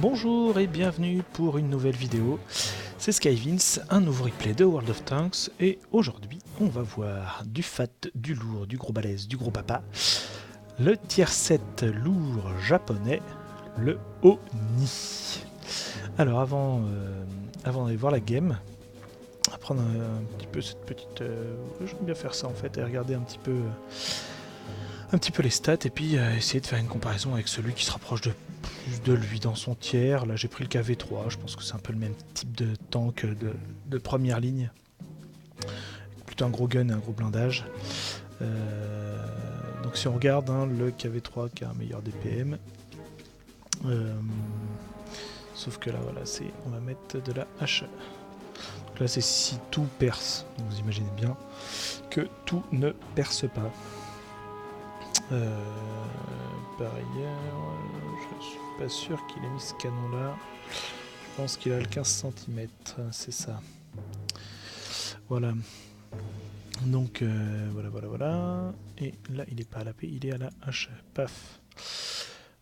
Bonjour et bienvenue pour une nouvelle vidéo, c'est SkyVince, un nouveau replay de World of Tanks et aujourd'hui on va voir du fat, du lourd, du gros balèze, du gros papa, le tier 7 lourd japonais, le Oni. Alors avant d'aller voir la game, on va prendre un petit peu cette petite... j'aime bien faire ça en fait et regarder un petit peu les stats et puis essayer de faire une comparaison avec celui qui se rapproche de plus de lui dans son tiers. Là j'ai pris le KV3, je pense que c'est un peu le même type de tank de première ligne. Plutôt un gros gun et un gros blindage. Donc si on regarde le KV3 qui a un meilleur DPM. Sauf que là voilà, on va mettre de la hache. Donc là c'est si tout perce. Donc vous imaginez bien que tout ne perce pas. Par ailleurs, je suis pas sûr qu'il ait mis ce canon là. Je pense qu'il a le 15 cm, c'est ça. Voilà. Donc voilà. Et là il est pas à la paix, il est à la hache. Paf.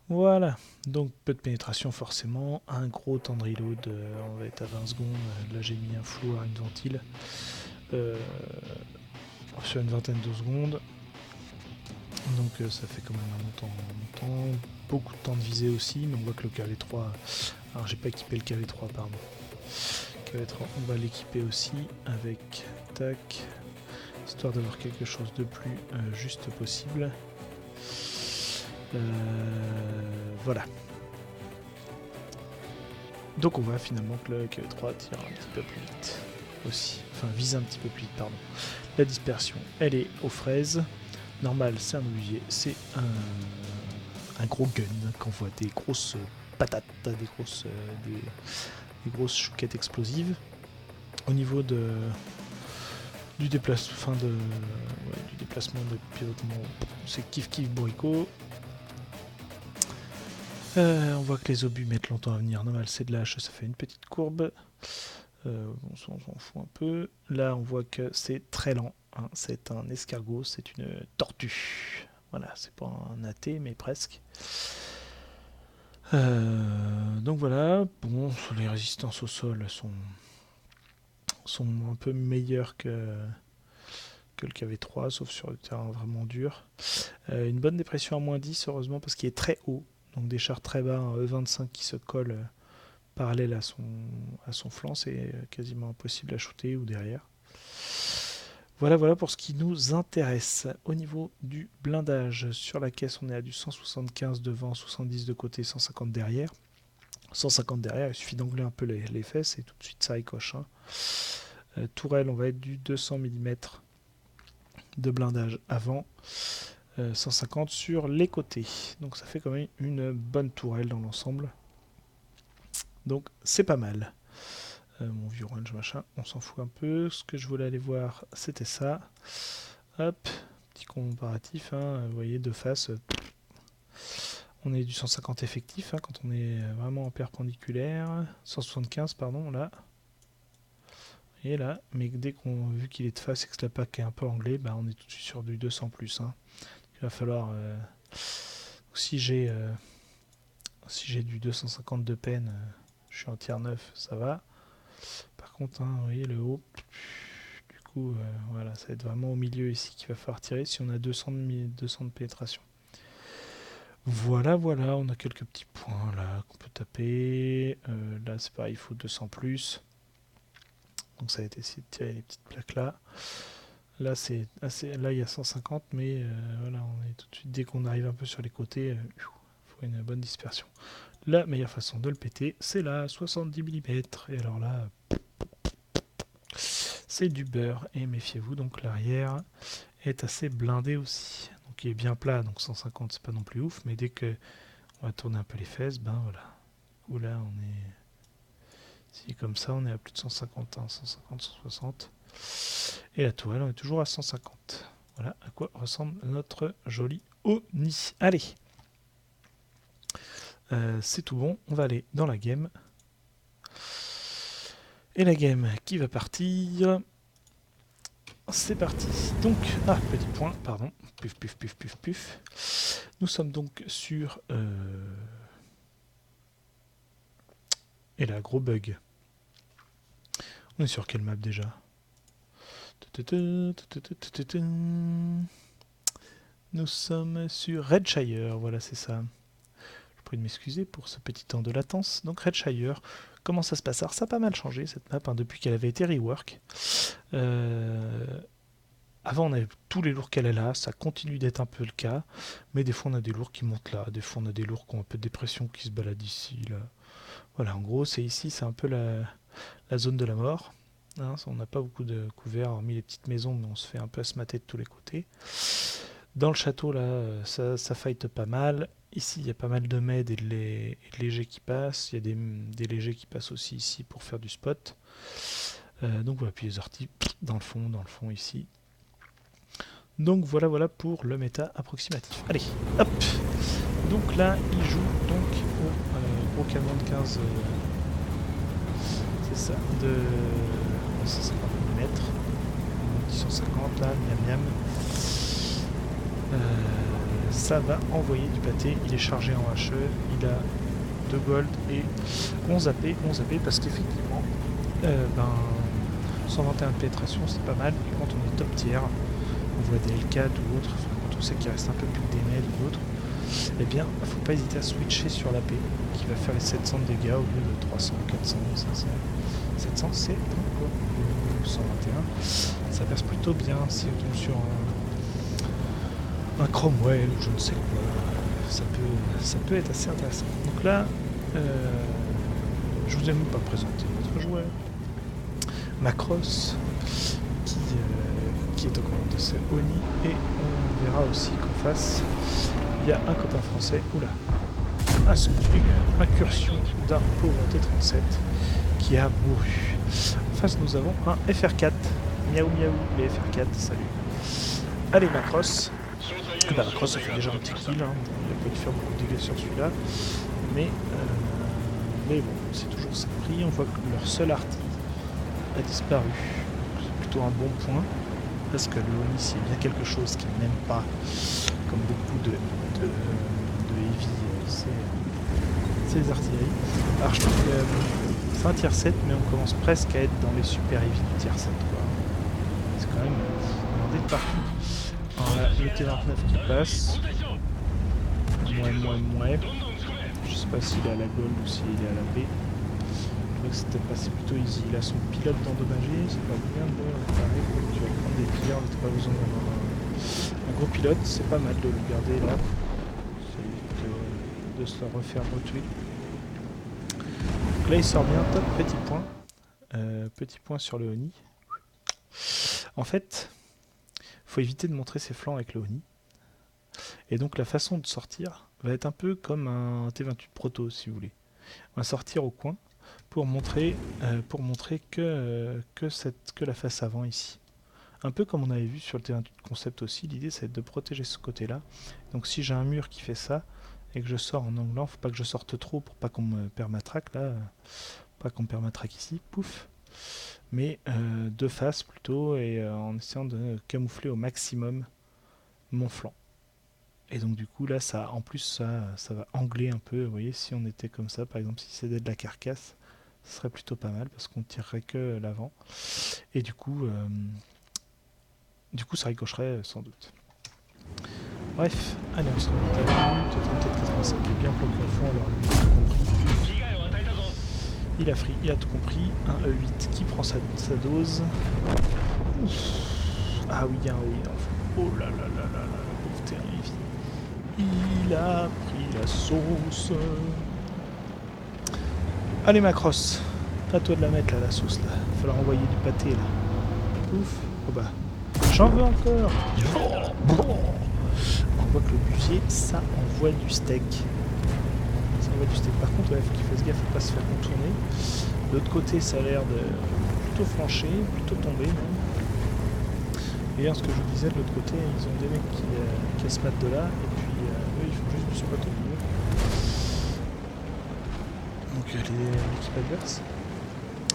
Voilà. Donc peu de pénétration forcément. Un gros temps de reload, on va être à 20 secondes. Là j'ai mis un flou à une ventile. Sur une vingtaine de secondes. Donc ça fait quand même un temps, beaucoup de temps de visée aussi, mais on voit que le KV3, alors j'ai pas équipé le KV3 pardon, KV3 on va l'équiper aussi avec tac, histoire d'avoir quelque chose de plus juste possible. Voilà. Donc on voit finalement que le KV3 tire un petit peu plus vite aussi, enfin vise un petit peu plus vite pardon. La dispersion elle est aux fraises. Normal, c'est un obusier, c'est un gros gun qui envoie des grosses patates, des grosses chouquettes explosives. Au niveau du déplacement, du déplacement de pilotement, c'est kiff bourricot. On voit que les obus mettent longtemps à venir. Normal, c'est de la hache, ça fait une petite courbe. On s'en fout un peu. Là, on voit que c'est très lent. C'est un escargot, c'est une tortue. Voilà, c'est pas un AT, mais presque. Donc voilà, bon, les résistances au sol sont un peu meilleures que le KV3, sauf sur le terrain vraiment dur. Une bonne dépression à moins 10, heureusement, parce qu'il est très haut. Donc des chars très bas, un E25 qui se colle parallèle à son flanc, c'est quasiment impossible à shooter ou derrière. Voilà pour ce qui nous intéresse. Au niveau du blindage, sur la caisse, on est à du 175 devant, 70 de côté, 150 derrière. 150 derrière, il suffit d'angler un peu les fesses et tout de suite ça écoche. Tourelle, on va être du 200 mm de blindage avant, 150 sur les côtés. Donc ça fait quand même une bonne tourelle dans l'ensemble. Donc c'est pas mal. Mon vieux range machin, on s'en fout un peu. Ce que je voulais aller voir, c'était ça. Hop, petit comparatif, vous voyez, de face, on est du 150 effectif, quand on est vraiment en perpendiculaire. 175, pardon, là. Et là, mais dès qu'on vu qu'il est de face et que la PAC est un peu anglais, on est tout de suite sur du 200+. Il va falloir... si j'ai du 250 de peine, je suis en tiers 9, ça va. Par contre, vous voyez le haut, du coup, voilà, ça va être vraiment au milieu ici qu'il va falloir tirer si on a 200 de pénétration. Voilà, on a quelques petits points là qu'on peut taper. Là, c'est pareil, il faut 200+. Donc ça va être essayer de tirer les petites plaques là. Là, là il y a 150, mais voilà, on est tout de suite, dès qu'on arrive un peu sur les côtés, il faut une bonne dispersion. La meilleure façon de le péter, c'est là, 70 mm. Et alors là, c'est du beurre. Et méfiez-vous, donc l'arrière est assez blindé aussi. Donc il est bien plat, donc 150 c'est pas non plus ouf, mais dès que on va tourner un peu les fesses, voilà. Où là on est... Si comme ça, on est à plus de 150, 150, 160. Et la tourelle, on est toujours à 150. Voilà à quoi ressemble notre joli Oni. Allez, c'est tout bon, on va aller dans la game. Et la game qui va partir... C'est parti. Donc, petit point, pardon. Puf. Nous sommes donc sur Et là, gros bug. On est sur quelle map déjà? Nous sommes sur Redshire, voilà c'est ça. Je prie de m'excuser pour ce petit temps de latence. Donc Redshire, comment ça se passe? Alors ça a pas mal changé cette map depuis qu'elle avait été rework. Avant on avait tous les lourds qu'elle a là, ça continue d'être un peu le cas, mais des fois on a des lourds qui montent là, des fois on a des lourds qui ont un peu de dépression qui se baladent ici, là. Voilà, en gros c'est ici, c'est un peu la zone de la mort. Hein, on n'a pas beaucoup de couverts, hormis les petites maisons, mais on se fait un peu asmater de tous les côtés. Dans le château, là, ça fight pas mal. Ici, il y a pas mal de meds et de légers qui passent. Il y a des légers qui passent aussi ici pour faire du spot. Donc voilà, puis les orties dans le fond ici. Donc voilà pour le méta approximatif. Allez, hop. Donc là, il joue donc au canon de 15... c'est ça, de 150 mm. 150 là, miam miam. Ça va envoyer du pâté, il est chargé en HE, il a 2 gold et 11 AP parce qu'effectivement 121 de pénétration c'est pas mal, et quand on est top tier, on voit des L4 ou autres, quand on sait qu'il reste un peu plus que des meds ou autres, eh bien il ne faut pas hésiter à switcher sur l'AP qui va faire les 700 de dégâts au lieu de 300, 400, 500. 700 c'est quoi 121, ça passe plutôt bien si on tombe sur un Cromwell ou je ne sais quoi, ça peut être assez intéressant. Donc là, je vous ai même pas présenté notre joueur, Macross, qui est au commande de ce Oni, et on verra aussi qu'en face, il y a un copain français, oula, une incursion d'un pauvre T37 qui a mouru. En face, nous avons un FR4, miaou miaou, les FR4, salut. Allez Macross. Macross ça fait déjà un petit kill, hein. Il n'a pas dû faire beaucoup de dégâts sur celui-là, mais bon, c'est toujours ça pris. On voit que leur seul arty a disparu, c'est plutôt un bon point, parce que le Oni c'est bien quelque chose qui n'aime pas, comme beaucoup de heavy, c'est les artilleries. Alors je trouve que c'est un tier 7, mais on commence presque à être dans les super heavy du tier 7, quoi. C'est quand même demandé de partout. Alors là, le T29 qui passe. Mouais. Je sais pas s'il est à la gold ou s'il est à la B. Je crois que c'était passé plutôt easy. Il a son pilote d'endommagé, c'est pas bien de réparer. Tu vas prendre des tirs, t'as pas besoin d'avoir un gros pilote, c'est pas mal de le garder là. C'est de se le refaire retuer. Donc là il sort bien, top, petit point sur le Oni. En fait, faut éviter de montrer ses flancs avec le Oni. Et donc la façon de sortir va être un peu comme un T28 Proto si vous voulez. On va sortir au coin pour montrer que la face avant ici. Un peu comme on avait vu sur le T28 Concept aussi, l'idée c'est de protéger ce côté-là. Donc si j'ai un mur qui fait ça et que je sors en anglant, faut pas que je sorte trop pour pas qu'on me permatraque là, pas qu'on me permatraque ici, pouf. Mais de face plutôt, et en essayant de camoufler au maximum mon flanc. Et donc du coup là ça en plus ça va angler un peu, vous voyez, si on était comme ça, par exemple si c'était de la carcasse, ce serait plutôt pas mal parce qu'on tirerait que l'avant. Et du coup ça ricocherait sans doute. Bref, allez on se remet à la minute, 34-85 est bien pour le confond, alors lui il a tout compris. Il a free, il a tout compris, un E8 qui prend sa dose. Ah oui, il y a un E8 enfin. Oh là là là là là, pauvre terrible. Il a pris la sauce. Allez Macross, à toi de la mettre là, la sauce là. Il va falloir envoyer du pâté là. Ouf. Oh bah. J'en veux encore. On voit que le busier, ça envoie du steak. Ça envoie du steak. Par contre, il faut qu'il fasse gaffe à ne pas se faire contourner. De l'autre côté, ça a l'air de plutôt flancher, plutôt tomber même. Et ce que je vous disais, de l'autre côté, ils ont des mecs qui se battent de là, et puis eux, ils font juste du support au milieu. Donc l'équipe adverse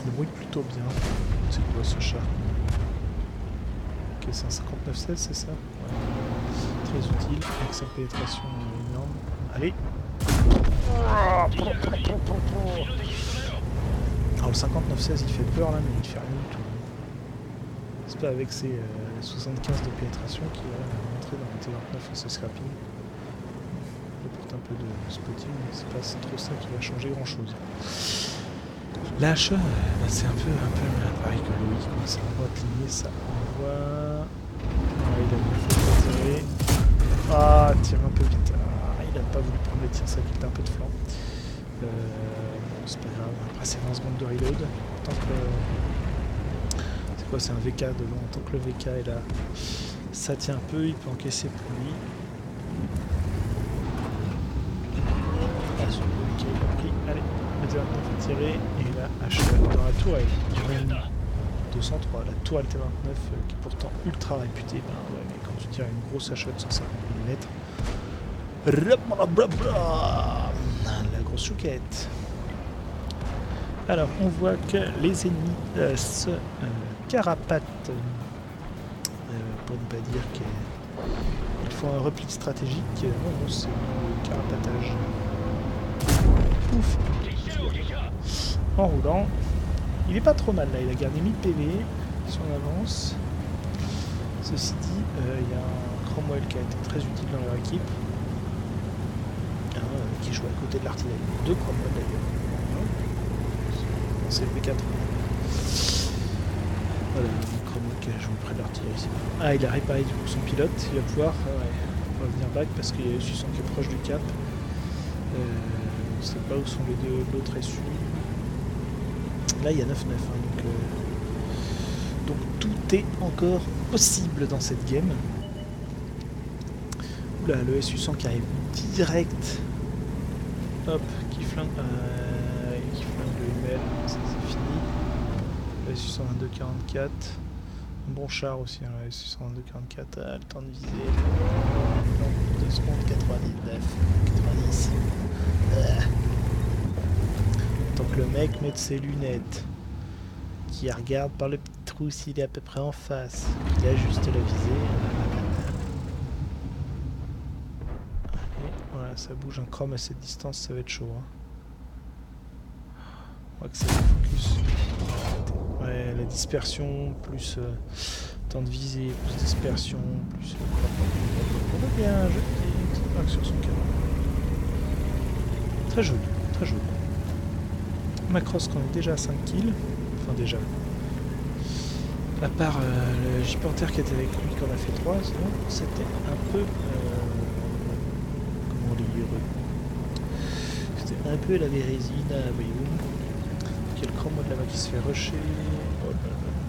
débrouille plutôt bien. C'est quoi ce chat? Ok, c'est un 59-16, c'est ça? Ouais. Très utile, avec sa pénétration énorme. Allez! le 59-16 il fait peur là, mais il fait rien du tout. C'est pas avec ses 75 de pénétration qu'il va rentrer dans le T29 en ce scrapping. Il apporte un peu de spotting, mais c'est pas trop ça qui va changer grand chose. Lâche, c'est un peu pareil que Loïc, ça envoie cligner, ça envoie. Ouais, il a bien fait de tirer. Ah, tire un peu vite. Ah, il a pas voulu prendre les tirs, ça qu'il a un peu de flanc. Bon, c'est pas grave, après c'est 20 secondes de reload. Tant que c'est quoi, c'est un VK devant, tant que le VK est là, ça tient un peu, il peut encaisser pour lui. Ah, sur le VK il a pris, allez, le T29 est tiré, et là, H dans la tourelle, il y en a 203, la tourelle T29 qui est pourtant ultra réputée, ben ouais, mais quand tu tires une grosse HE de 150 mm, la grosse chouquette. Alors, on voit que les ennemis se carapatent, pour ne pas dire qu'ils font un repli stratégique. Non, c'est le carapatage. Ouf. En roulant. Il est pas trop mal là, il a gardé 1000 PV si on avance. Ceci dit, il y a un Cromwell qui a été très utile dans leur équipe. Qui joue à côté de l'artillerie. Deux Cromwell d'ailleurs. C'est le B4. Voilà, le Cromwell qui a joué près de l'artillerie ici. Ah, il a réparé du coup son pilote, il va pouvoir revenir back parce qu'il y a Susan qui est proche du cap. Je ne sais pas où sont les deux, l'autre est su. Là il y a 9-9, hein, donc tout est encore possible dans cette game. Oula, le SU100 qui arrive direct. Hop, qui flingue le ML, ça c'est fini. Le SU122-44. Un bon char aussi, hein, le SU122-44. Le temps de viser. Non, 2 secondes, 99, 90. Tant que le mec met ses lunettes, qui regarde par le petit trou s'il est à peu près en face, il ajuste la visée. Voilà, ça bouge un chrome à cette distance, ça va être chaud. Hein. On voit que c'est le focus. Ouais, la dispersion, plus temps de visée, plus dispersion, plus le chrome. On voit bien jeter sur son canon. Très joli, très joli. Macross qu'on est déjà à 5 kills. Enfin déjà. À part le J-Panther qui était avec lui qu'on a fait 3, sinon c'était un peu... comment dire, c'était un peu la vérésine, voyez-vous. Il y a le Cromwell là-bas qui se fait rusher. Oh là là,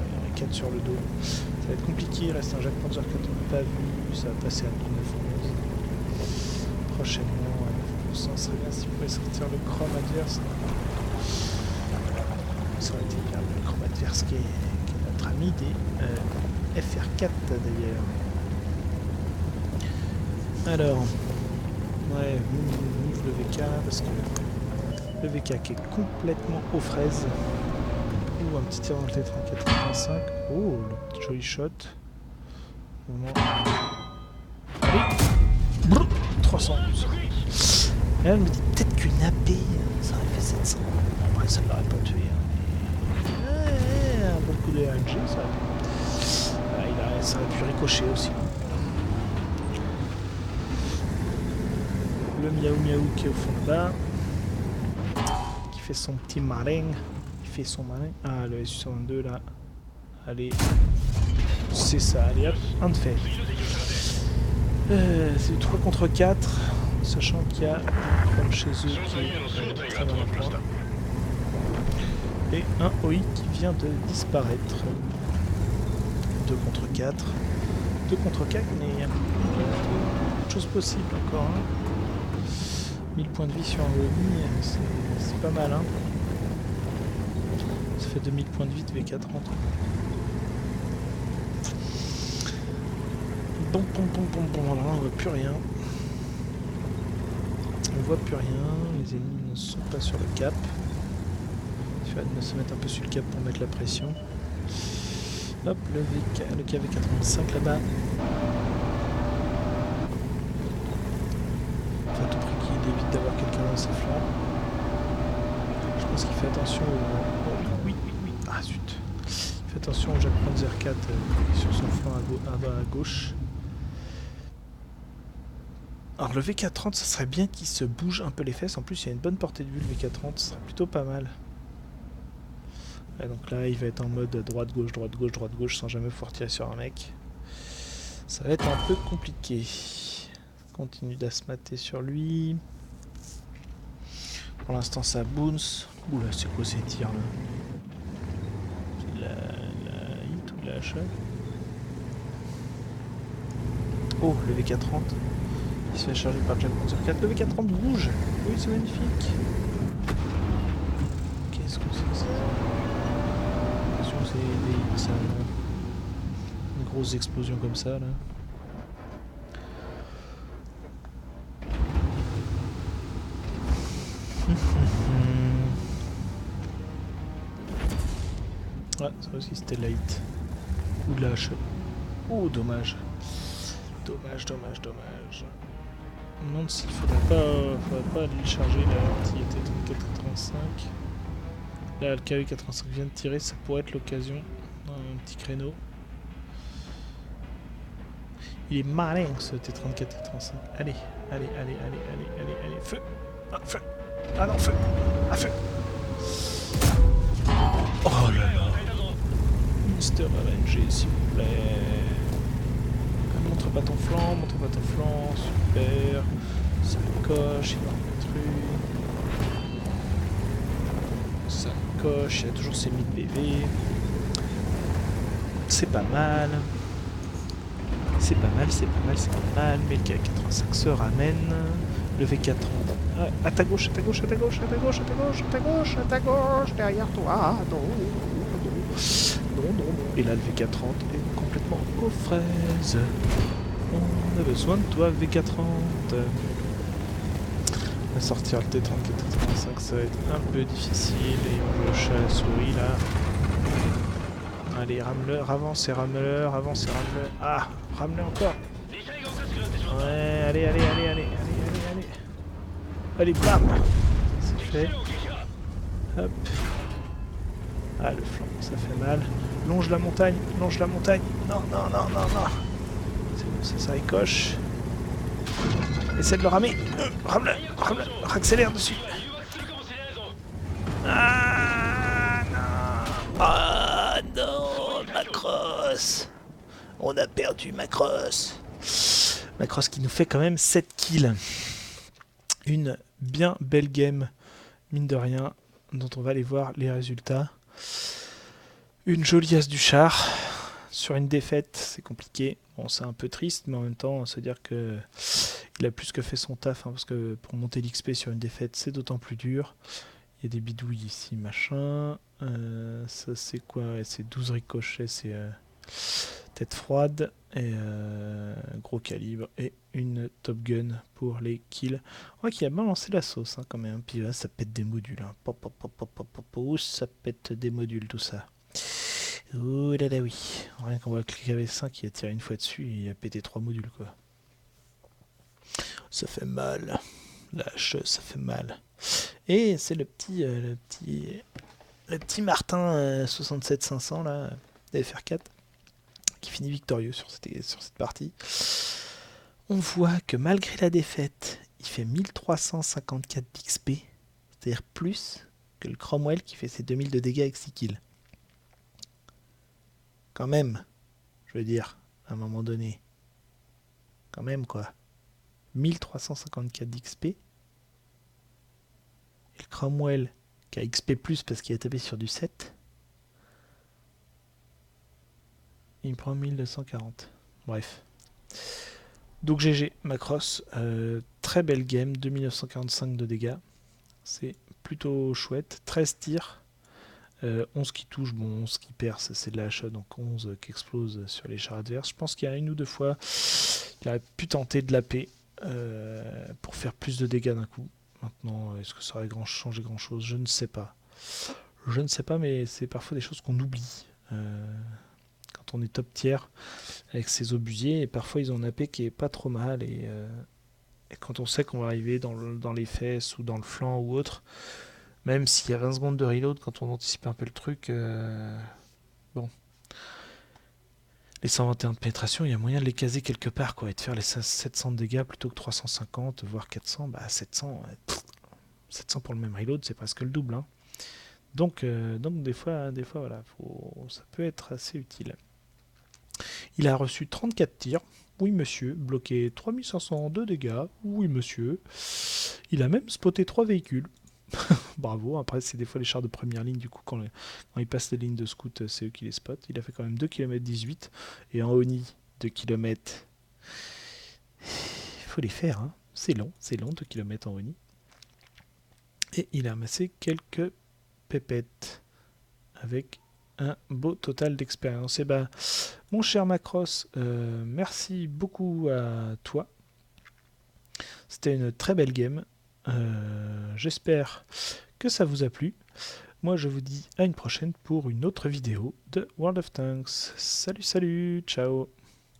il y en a 4 sur le dos. Ça va être compliqué, il reste un Jacques Panzer que on n'a pas vu, ça va passer à 9-11. Prochainement, à 9%, ce serait bien si vous pouvez sortir le Chrome adverse. Ça aurait été bien, le Chrome adverse qui est notre ami des FR4 d'ailleurs. Alors, ouais, move le VK parce que le VK qui est complètement aux fraises. Ou un petit tir dans le T-34-85. Oh, le joli shot. Allez, 312. Et là, je me dis peut-être qu'une AP, ça aurait fait 700. Après, ça ne l'aurait pas tué. Un bon coup de RNG, ça aurait pu ricocher aussi. Le miaou miaou qui est au fond de là, qui fait son petit marin. Il fait son marin. Ah, le SU-122 là. Allez, c'est ça. Allez hop, un de fait. C'est du 3 contre 4, sachant qu'il y a un Chrome chez eux qui est très dans le point. Et un OI qui vient de disparaître. 2 contre 4. 2 contre 4, mais il y a beaucoup de choses possibles encore. Hein. 1000 points de vie sur un OI, c'est pas mal. Hein. Ça fait 2000 points de vie de VK30. Bon, alors là on voit plus rien. On voit plus rien, les ennemis ne sont pas sur le cap. Il va se mettre un peu sur le cap pour mettre la pression. Hop, le KV85 là-bas. Faut à tout prix qu'il évite d'avoir quelqu'un dans ses flancs. Je pense qu'il fait attention au Ah zut. Fais attention au Jack Panzer 4 sur son flanc à gauche. Alors le VK30, ça serait bien qu'il se bouge un peu les fesses. En plus, il y a une bonne portée de vue, le VK30, ça serait plutôt pas mal. Ouais, donc là, il va être en mode droite-gauche, droite-gauche, droite-gauche, sans jamais pouvoir tirer sur un mec. Ça va être un peu compliqué. Continue d'asmater sur lui. Pour l'instant, ça bounce. Oula, c'est quoi ces tirs là? C'est de la hit ou de la HA? Oh, le VK30. Il se fait charger par Jack Panzer 4. Le VK30 bouge. Oui, c'est magnifique. Qu'est-ce que c'est que ça? J'ai l'impression que c'est une grosse explosion comme ça là. Ouais, ça aussi c'était light. Ou de la HE. Oh, dommage. Dommage, dommage, dommage. Je me demande s'il faudrait pas aller le charger là, qui était 34-85. Là, le KV-85 vient de tirer, ça pourrait être l'occasion. Un petit créneau. Il est malin ce T-34-85. Allez, allez, allez, allez, allez, allez, allez, feu! Ah, feu! Ah non, feu! Ah, feu! Oh là là! Mister RNG, s'il vous plaît. Montre pas ton flanc, super. Ça coche, il va en mettre une. Ça coche, il y a toujours ses 1000 PV. C'est pas mal. C'est pas mal, c'est pas mal, c'est pas mal. Mais le K85 se ramène. Le V430. Ah, à ta gauche, à ta gauche, à ta gauche, à ta gauche, à ta gauche, à ta gauche, à ta gauche, derrière toi. Non, non, non, non. Et là, le V430 est complètement aux fraises. On a besoin de toi, V430. On va sortir le T34-85, ça va être un peu difficile. Et on joue au chat à la souris là. Allez, rame-le, avance et rame-le, avance et rame-le. Ah, rame-le encore. Ouais, allez, allez, allez, allez, allez, allez, allez. Allez, bam. C'est fait. Hop. Ah, le flanc, ça fait mal. Longe la montagne, longe la montagne. Non, non, non, non, non. C'est bon, ça ricoche. Essaie de le ramer. Rame-le, rame-le, accélère dessus. Ah non. Ah non, Macross. On a perdu Macross. Macross qui nous fait quand même 7 kills. Une bien belle game, mine de rien, dont on va aller voir les résultats. Une jolie as du char. Sur une défaite, c'est compliqué. Bon, c'est un peu triste, mais en même temps, se dire que il a plus que fait son taf, hein, parce que pour monter l'XP sur une défaite, c'est d'autant plus dur. Il y a des bidouilles ici, machin. Ça, c'est quoi? C'est 12 ricochets, c'est tête froide, et gros calibre, et une Top Gun pour les kills. On voit qu'il a bien lancé la sauce, hein, quand même. Puis là, ça pète des modules. Hein. Pop, pop, pop, pop, pop, pop, ça pète des modules, tout ça. Oh là là, oui. Rien qu'on voit le KV-5, il a tiré une fois dessus, et il a pété 3 modules, quoi. Ça fait mal. La hache, ça fait mal. Et c'est le petit Martin 67-500 là, FR4, qui finit victorieux sur cette partie. On voit que malgré la défaite, il fait 1354 d'XP, c'est-à-dire plus que le Cromwell qui fait ses 2000 de dégâts avec 6 kills. Quand même, je veux dire, à un moment donné. Quand même, quoi. 1354 d'XP. Et le Cromwell qui a XP+, parce qu'il a tapé sur du 7. Il me prend 1240. Bref. Donc GG, Macross. Très belle game, 2945 de dégâts. C'est plutôt chouette. 13 tirs. 11 qui touchent, bon 11 qui percent, c'est de la HA, donc 11 qui explosent sur les chars adverses. Je pense qu'il y a une ou deux fois, il aurait pu tenter de la paix pour faire plus de dégâts d'un coup. Maintenant, est-ce que ça aurait changé grand chose? Je ne sais pas. Je ne sais pas, mais c'est parfois des choses qu'on oublie. Quand on est top tier avec ses obusiers, et parfois ils ont une AP qui est pas trop mal, et quand on sait qu'on va arriver dans les fesses ou dans le flanc ou autre, Même s'il y a 20 secondes de reload, quand on anticipe un peu le truc, bon. Les 121 de pénétration, il y a moyen de les caser quelque part, quoi, et de faire les 700 de dégâts plutôt que 350, voire 400. Bah 700, 700 pour le même reload, c'est presque le double, hein. Donc des fois voilà, ça peut être assez utile. Il a reçu 34 tirs. Oui, monsieur. Bloqué 3502 dégâts. Oui, monsieur. Il a même spoté 3 véhicules. Bravo. Après, c'est des fois les chars de première ligne. Du coup, quand ils passent les lignes de scout, c'est eux qui les spotent. Il a fait quand même 2 km 18. Et en Oni, 2 km. Il faut les faire, hein. C'est long 2 km en Oni. Et il a amassé quelques pépettes avec un beau total d'expérience. Et ben, mon cher Macross, merci beaucoup à toi. C'était une très belle game. J'espère que ça vous a plu. Moi, je vous dis à une prochaine pour une autre vidéo de World of Tanks. Salut, salut, ciao.